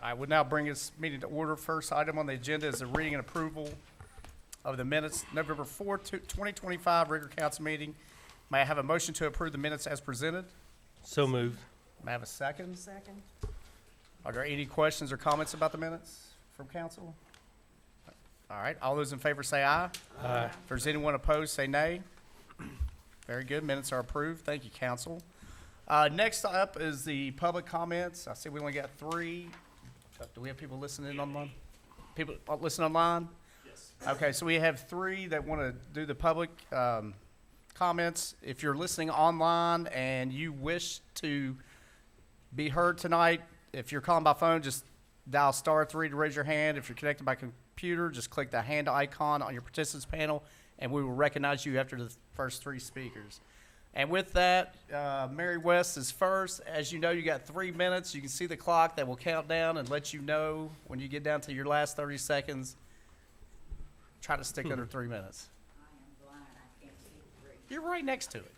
I would now bring this meeting to order. First item on the agenda is the reading and approval of the minutes, November 4th, 2025 regular council meeting. May I have a motion to approve the minutes as presented? So moved. May I have a second? Second. Are there any questions or comments about the minutes from council? All right, all those in favor say aye. Aye. If there's anyone opposed, say nay. Very good, minutes are approved. Thank you, council. Next up is the public comments. I see we only got 3. Do we have people listening online? People listening online? Yes. Okay, so we have 3 that want to do the public comments. If you're listening online and you wish to be heard tonight, if you're calling by phone, just dial *3 to raise your hand. If you're connected by computer, just click the hand icon on your participants panel, and we will recognize you after the first 3 speakers. And with that, Mary West is first. As you know, you got 3 minutes. You can see the clock that will count down and let you know when you get down to your last 30 seconds. Try to stick under 3 minutes. I am blind, I can't see the bridge. You're right next to it.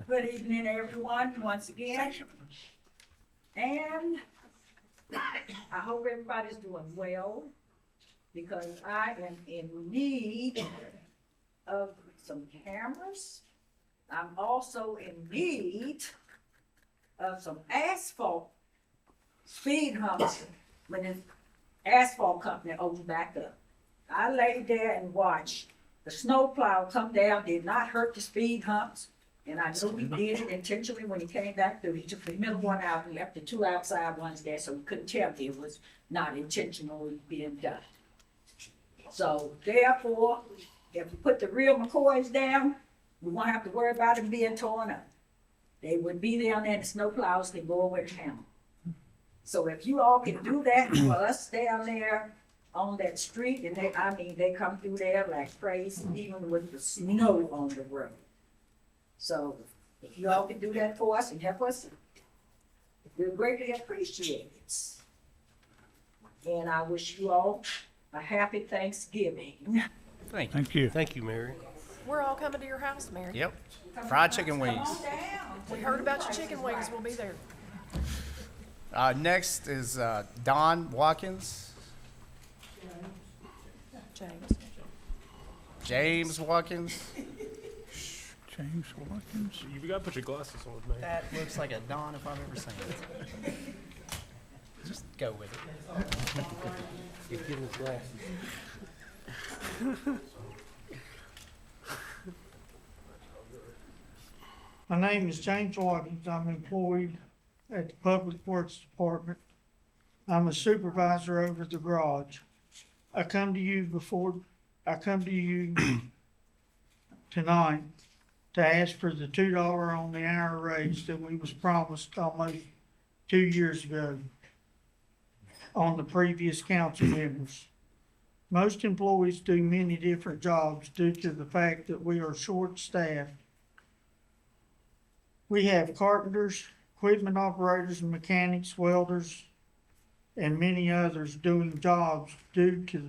Good evening, everyone, once again. And I hope everybody's doing well, because I am in need of some cameras. I'm also in need of some asphalt speed humps when the asphalt company opens back up. I laid there and watched the snowplow come down, did not hurt the speed humps, and I knew he did it intentionally when he came back through. He took the middle one out and left the 2 outside ones there, so we couldn't tell if it was not intentionally being done. So therefore, if we put the real McCoys down, we won't have to worry about them being torn up. They would be down there, and the snowplows can go over the hammer. So if you all can do that for us down there on that street, and they come through there like crazy, even with the snow on the road. So if you all can do that for us and help us, we'll greatly appreciate it. And I wish you all a happy Thanksgiving. Thank you. Thank you. Thank you, Mary. We're all coming to your house, Mary. Yep. Fried chicken Come wings. on down. We heard about your chicken wings. We'll be there. Next is Don Watkins. James. James Watkins. James Watkins. You gotta put your glasses on, man. That looks like a Don if I've ever seen it. Just go with it. He's getting his glasses. My name is James Watkins. I'm employed at the Public Works Department. I'm a supervisor over the garage. I come to you tonight to ask for the $2 on the hour raise that we was promised almost 2 years ago on the previous council members. Most employees do many different jobs due to the fact that we are short-staffed. We have carpenters, equipment operators, and mechanics, welders, and many others doing jobs due to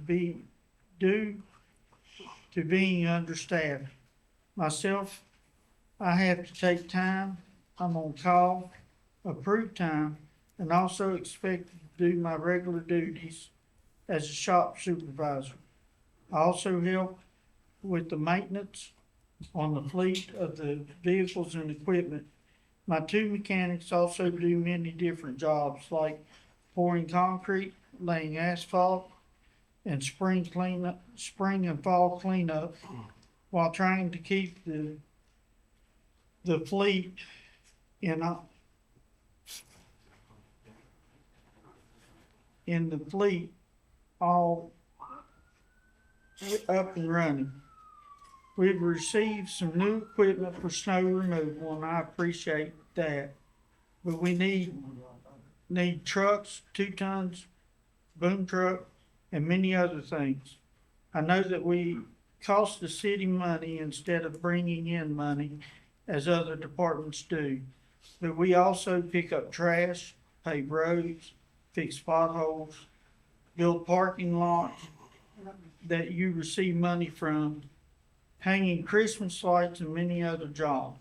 being understaffed. Myself, I have to take time. I'm on call, approved time, and also expected to do my regular duties as a shop supervisor. I also help with the maintenance on the fleet of the vehicles and equipment. My 2 mechanics also do many different jobs like pouring concrete, laying asphalt, and spring and fall cleanup while trying to keep the fleet in the fleet all up and running. We've received some new equipment for snow removal, and I appreciate that. But we need trucks, 2 tons, boom truck, and many other things. I know that we cost the city money instead of bringing in money as other departments do. But we also pick up trash, pave roads, fix potholes, build parking lots that you receive money from, hanging Christmas lights, and many other jobs.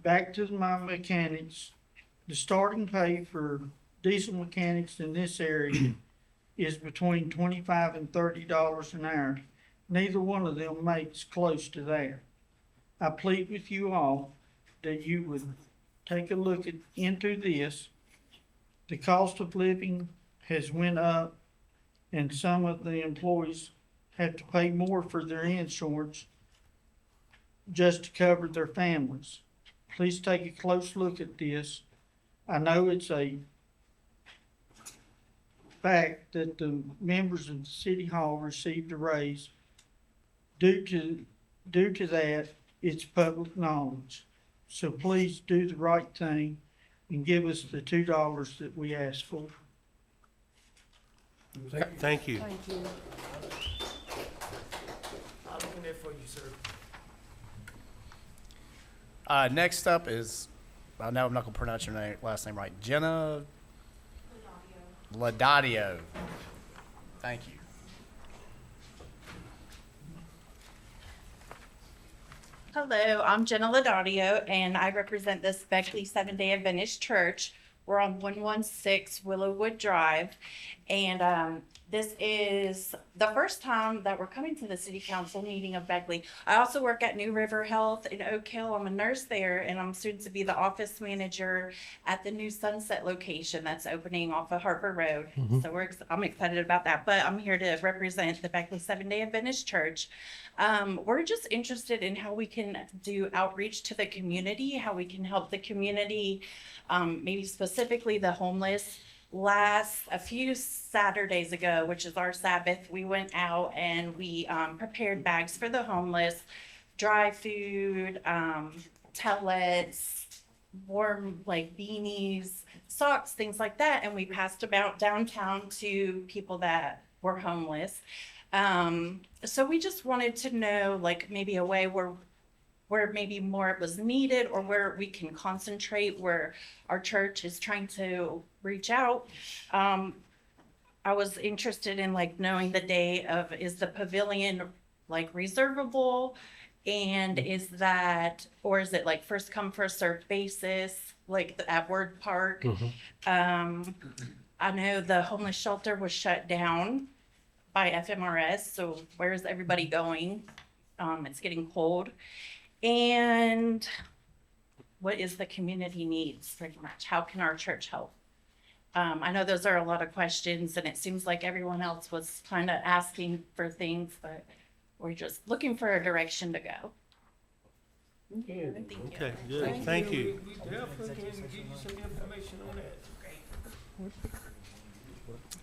Back to my mechanics. The starting pay for diesel mechanics in this area is between $25 and $30 an hour. Neither one of them makes close to that. I plead with you all that you would take a look into this. The cost of living has went up, and some of the employees have to pay more for their insurance just to cover their families. Please take a close look at this. I know it's a fact that the members of the city hall received a raise. Due to that, it's public knowledge. So please do the right thing and give us the $2 that we asked for. Thank you. Thank you. I'm looking there for you, sir. Next up is, I know I'm not gonna pronounce your last name right, Jenna Laudadio. Thank you. Hello, I'm Jenna Laudadio, and I represent this Beckley Seventh-day Adventist Church. We're on 116 Willowwood Drive, and this is the first time that we're coming to the City Council meeting of Beckley. I also work at New River Health in Oak Hill. I'm a nurse there, and I'm soon to be the office manager at the new Sunset location that's opening off of Harper Road. So I'm excited about that, but I'm here to represent the Beckley Seventh-day Adventist Church. We're just interested in how we can do outreach to the community, how we can help the community, maybe specifically the homeless. A few Saturdays ago, which is our Sabbath, we went out and we prepared bags for the homeless, dry food, tellets, warm like beanies, socks, things like that, and we passed them out downtown to people that were homeless. So we just wanted to know, like, maybe a way where maybe more was needed, or where we can concentrate, where our church is trying to reach out. I was interested in like knowing the day of, is the pavilion like reservable, and is it like first come first served basis, like at Word Park? I know the homeless shelter was shut down by FMRS, so where is everybody going? It's getting cold. And what is the community needs, pretty much? How can our church help? I know those are a lot of questions, and it seems like everyone else was kind of asking for things, but we're just looking for a direction to go. Thank you. Okay, good. Thank you. We definitely can give you some information on that.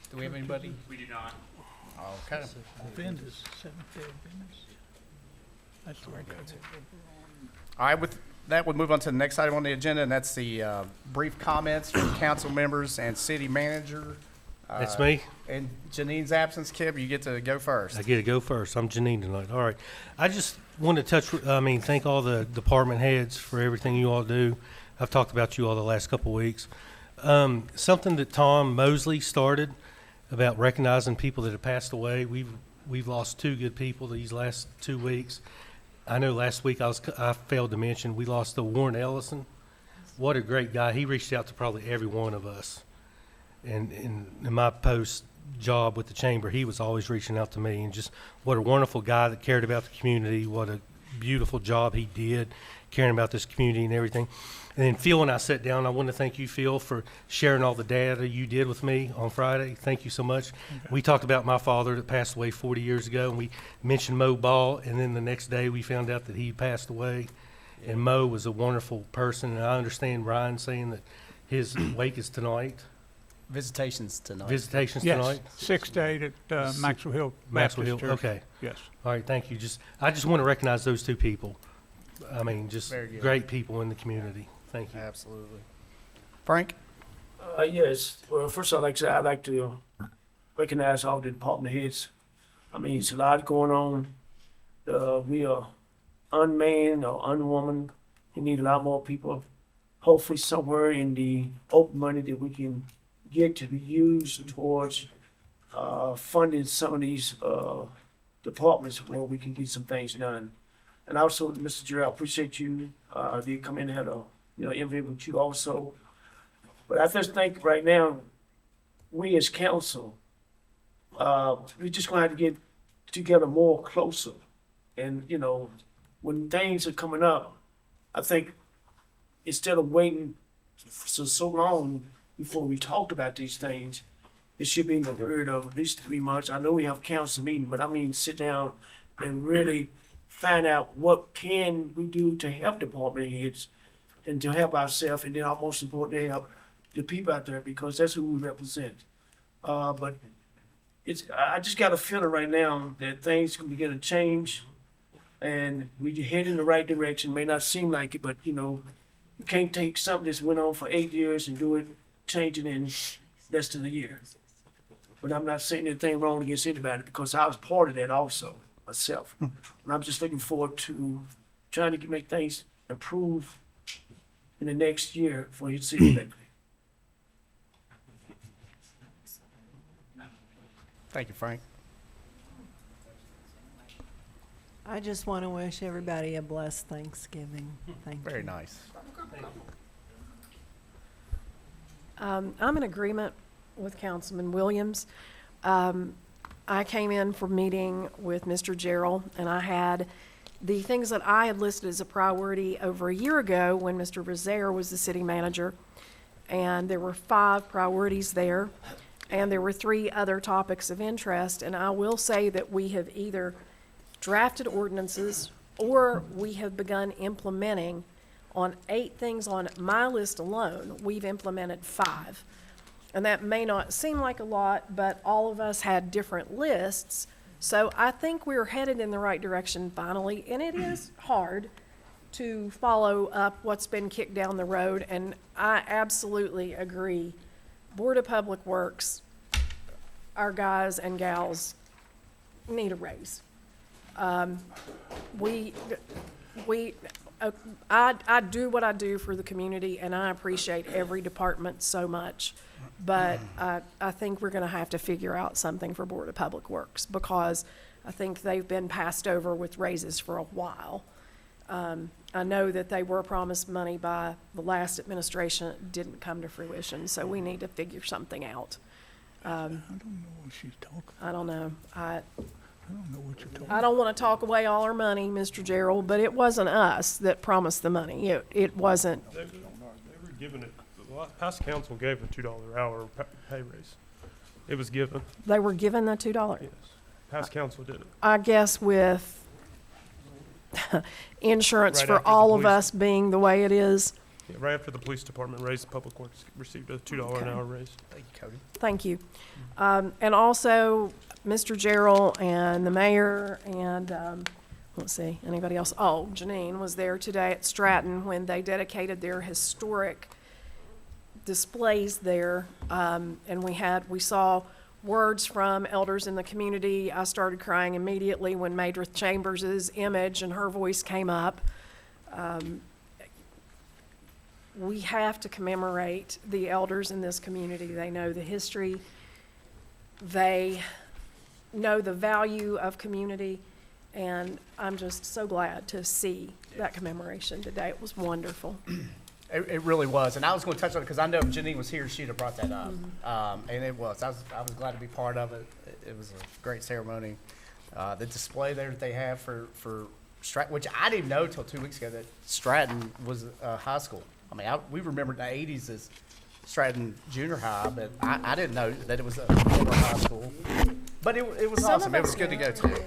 Do we have anybody? We do not. Okay. Adventist, Seventh-day Adventist. That's the right code. All right, with that, we'll move on to the next item on the agenda, and that's the brief comments from council members and city manager. That's me. In Janine's absence, Kip, you get to go first. I get to go first. I'm Janine tonight. All right. I just want to thank all the department heads for everything you all do. I've talked about you all the last couple of weeks. Something that Tom Mosley started about recognizing people that have passed away. We've lost two good people these last 2 weeks. I know last week I failed to mention we lost the Warren Ellison. What a great guy. He reached out to probably every one of us. And in my post job with the chamber, he was always reaching out to me, and just what a wonderful guy that cared about the community. What a beautiful job he did caring about this community and everything. And then Phil and I sat down. I want to thank you, Phil, for sharing all the data you did with me on Friday. Thank you so much. Okay. We talked about my father that passed away 40 years ago, and we mentioned Mo Ball, and then the next day we found out that he passed away. Yeah. And Mo was a wonderful person, and I understand Ryan saying that his wake is tonight. Visitations tonight. Visitations Yes, tonight? 6 to 8 at Maxwell Hill Maxwell Hill, Baptist Church. okay. Yes. All right, thank you. I just want to recognize those two people. I mean, just Very good. great people in the community. Thank you. Absolutely. Frank? Yes, well, first I'd like to recognize all the department heads. I mean, it's a lot going on. We are unmanned or unwoman. We need a lot more people. Hopefully somewhere in the open money that we can get to be used towards funding some of these departments where we can get some things done. And also, Mr. Gerald, I appreciate you. Did come in and had a interview with you also. But I just think right now, we as council, we just gonna have to get together more closer. And, you know, when things are coming up, I think instead of waiting so long before we talked about these things, it should be in the period of at least 3 months. I know we have council meeting, but I mean, sit down and really find out what can we do to help department heads and to help ourselves, and then most important, to help the people out there, because that's who we represent. But I just got a feeling right now that things can begin to change, and we head in the right direction. May not seem like it, but you know, you can't take something that's went on for 8 years and do it, change it in less than a year. But I'm not saying anything wrong against anybody, because I was part of that also myself. And I'm just looking forward to trying to make things improve in the next year for your city. Thank you, Frank. I just want to wish everybody a blessed Thanksgiving. Thank you. Very nice. I'm in agreement with Councilman Williams. I came in for meeting with Mr. Gerald, and I had the things that I had listed as a priority over a year ago when Mr. Rozier was the city manager. And there were 5 priorities there, and there were 3 other topics of interest. And I will say that we have either drafted ordinances or we have begun implementing on 8 things on my list alone. We've implemented 5. And that may not seem like a lot, but all of us had different lists. So I think we're headed in the right direction finally, and it is hard to follow up what's been kicked down the road, and I absolutely agree. Board of Public Works, our guys and gals need a raise. I do what I do for the community, and I appreciate every department so much. But I think we're gonna have to figure out something for Board of Public Works, because I think they've been passed over with raises for a while. I know that they were promised money by the last administration. It didn't come to fruition, so we need to figure something out. I don't know what she's talking, I don't know. I don't know what you're talking. I don't want to talk away all our money, Mr. Gerald, but it wasn't us that promised the money. It wasn't. They were given it, the past council gave a $2 an hour pay raise. It was given, They were given the $2. yes. Past council did it. I guess with insurance Right for after the all of police- us being the way it is. Yeah, right after the police department raised, Public Works received a $2 an Okay. hour raise. Thank you, Cody. Thank you. And also, Mr. Gerald and the mayor and, let's see, anybody else? Oh, Janine was there today at Stratton when they dedicated their historic displays there. And we saw words from elders in the community. I started crying immediately when Madrith Chambers' image and her voice came up. We have to commemorate the elders in this community. They know the history. They know the value of community. And I'm just so glad to see that commemoration today. It was wonderful. It really was, and I was going to touch on it because I know if Janine was here, she'd have brought that up. And it was. I was glad to be part of it. It was a great ceremony. The display there that they have for Stratton, which I didn't know till 2 weeks ago that Stratton was a high school. I mean, we remembered the '80s as Stratton Junior High, but I didn't know that it was a former high school. But it was Some awesome. of It was us good to knew. go to.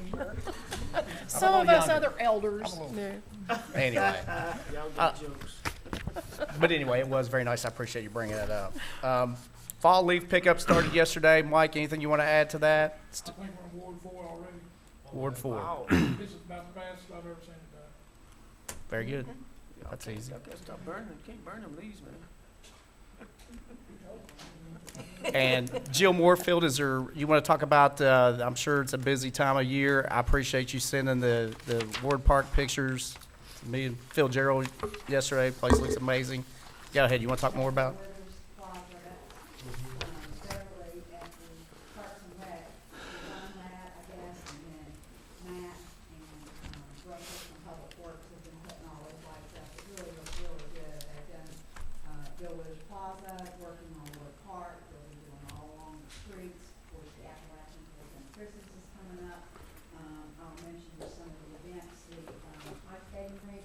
Some of us younger. other elders knew. Anyway. Y'all got jokes. But anyway, it was very nice. I appreciate you bringing that up. Fall leaf pickup started yesterday. Mike, anything you want to add to that? I think we're in Ward 4 already. Ward 4. Wow. This is about the fastest I've ever seen it done. Very good. That's easy. Y'all gotta stop burning, can't burn them leaves, man. And Jill Moorfield, you want to talk about, I'm sure it's a busy time of year. I appreciate you sending the Ward Park pictures to me and Phil Gerald yesterday. Place looks amazing. Go ahead. You want to talk more about it? Bill Withers Plaza, working on Wood Park, we'll be doing all along the streets. Of course, the Appalachian Weekend Christmas is coming up. I'll mention just some of the events. The ice skating rink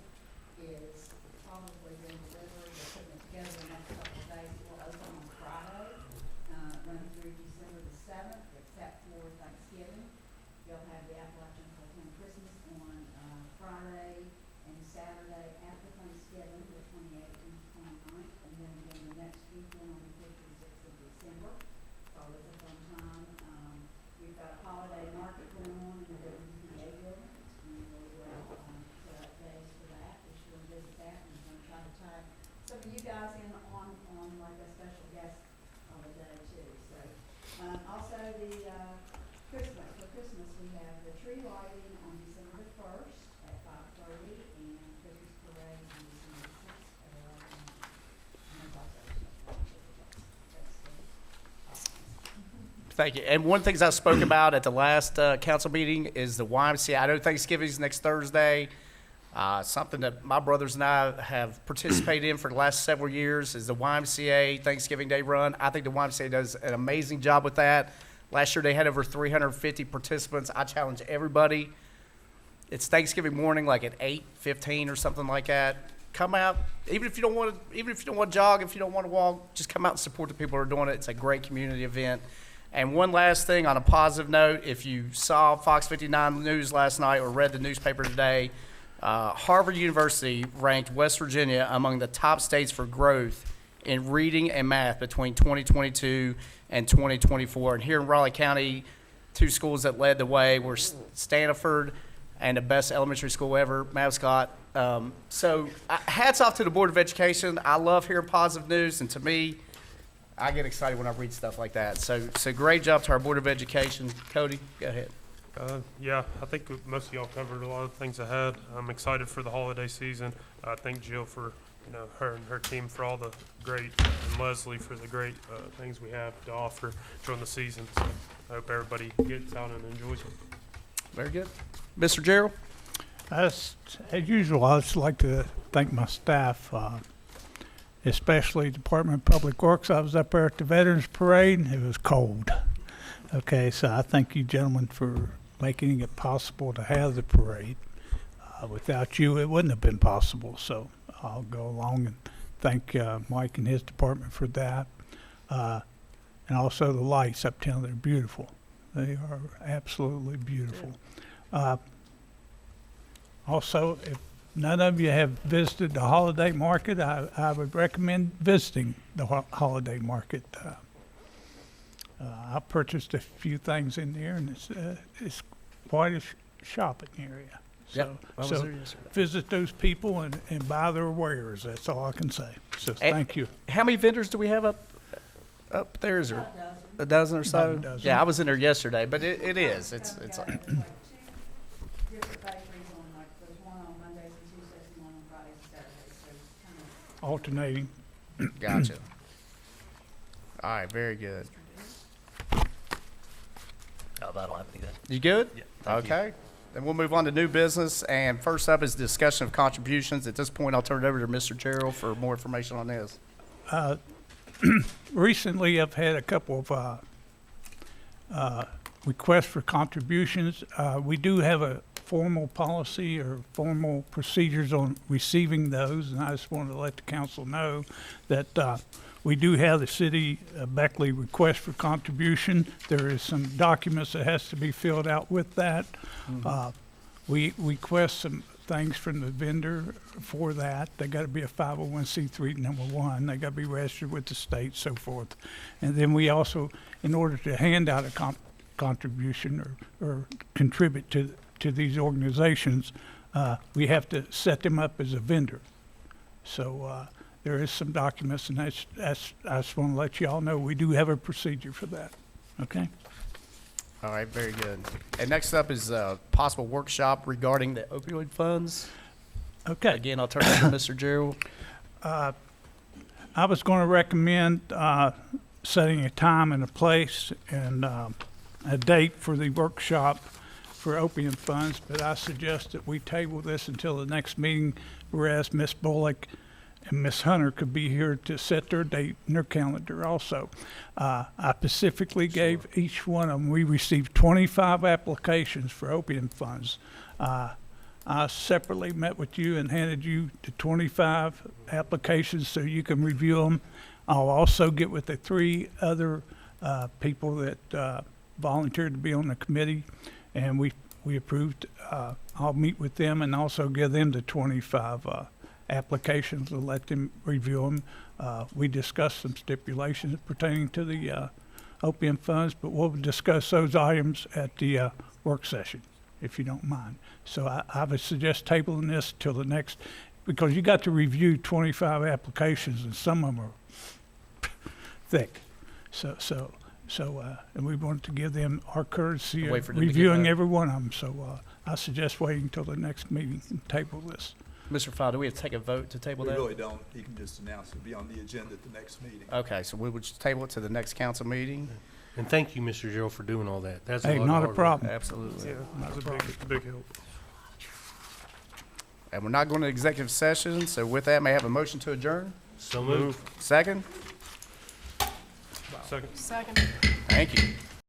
is probably being delivered, they're putting it together the next couple of days. It will open on Friday, run through December the 7th, except for Thanksgiving. You'll have the Appalachian Weekend Christmas on Friday and Saturday after Thanksgiving, the 28th and 29th, and then again the next weekend on the 5th and 6th of December. It's always a fun time. We've got a holiday market going on in the WPA building. It's going really well. Set up days for that. We should visit that, and we're going to try to tie some of you guys in on like a special guest holiday too. So, also the Christmas. For Christmas, we have the tree lighting on December the 1st at 5:30 and Christmas parade on December 6th at 11 a.m. And there's also Thank you. And one of the things I spoke about at the last council meeting is the YMCA. I know Thanksgiving's next Thursday. Something that my brothers and I have participated in for the last several years is the YMCA Thanksgiving Day Run. I think the YMCA does an amazing job with that. Last year they had over 350 participants. I challenge everybody. It's Thanksgiving morning, like at 8:15 or something like that. Come out, even if you don't want to jog, if you don't want to walk, just come out and support the people who are doing it. It's a great community event. And one last thing on a positive note, if you saw Fox 59 News last night or read the newspaper today, Harvard University ranked West Virginia among the top states for growth in reading and math between 2022 and 2024. And here in Raleigh County, two schools that led the way were Stanford and the best elementary school ever, Mascot. So hats off to the Board of Education. I love hearing positive news, and to me, I get excited when I read stuff like that. So great job to our Board of Education. Cody, go ahead. Yeah, I think most of y'all covered a lot of things I had. I'm excited for the holiday season. I thank Jill for, her and her team for all the great, and Leslie for the great things we have to offer during the season. So I hope everybody gets out and enjoys it. Very good. Mr. Gerald? As usual, I'd just like to thank my staff, especially Department of Public Works. I was up there at the Veterans Parade. It was cold. Okay, so I thank you gentlemen for making it possible to have the parade. Without you, it wouldn't have been possible. So I'll go along and thank Mike and his department for that. And also the lights uptown, they're beautiful. They are absolutely beautiful. Also, if none of you have visited the holiday market, I would recommend visiting the holiday market. I purchased a few things in there, and it's quite a shopping area. Yep, I was So there yesterday. visit those people and buy their wares. That's all I can say. So thank you. How many vendors do we have up there? Is there a dozen or so? About a dozen. Yeah, I was in there yesterday, but it is. It's There's like two different bakeries on, like, there's one on Mondays and Tuesdays and one on Fridays and Saturdays, so kind of Alternating. gotcha. All right, very good. Oh, that'll have anything. You good? Yeah, thank you. Okay. Then we'll move on to new business. And first up is discussion of contributions. At this point, I'll turn it over to Mr. Gerald for more information on this. Recently, I've had a couple of requests for contributions. We do have a formal policy or formal procedures on receiving those, and I just wanted to let the council know that we do have the city Beckley request for contribution. There is some documents that has to be filled out with that. We request some things from the vendor for that. They got to be a 501c3 number one. They got to be registered with the state, so forth. And then we also, in order to hand out a contribution or contribute to these organizations, we have to set them up as a vendor. So there is some documents, and that's I just want to let you all know we do have a procedure for that. Okay? All right, very good. And next up is a possible workshop regarding the opioid funds. Okay. Again, I'll turn it to Mr. Gerald. I was going to recommend setting a time and a place and a date for the workshop for opium funds, but I suggest that we table this until the next meeting, whereas Ms. Bullock and Miss Hunter could be here to set their date in their calendar also. I specifically gave each one of them, we received 25 applications for opium funds. I separately met with you and handed you the 25 applications so you can review them. I'll also get with the 3 other people that volunteered to be on the committee, and we approved. I'll meet with them and also give them the 25 applications to let them review them. We discussed some stipulations pertaining to the opium funds, but we'll discuss those items at the work session, if you don't mind. So I would suggest tabling this till the next, because you got to review 25 applications and some of them are thick. And we wanted to give them our courtesy Wait of for them to get reviewing back. every one of them. So I suggest waiting until the next meeting and table this. Mr. Fowle, do we have to take a vote to table We that? really don't. You can just announce it'll be on the agenda at the next meeting. Okay, so we would just table it to the next council meeting? And thank you, Mr. Gerald, for doing all that. That's Hey, lot of not a hard work. problem. Absolutely. Yeah, that's a big help. And we're not going to executive session, so with that, may I have a motion to adjourn? So moved. Second? Second. Second. Thank you.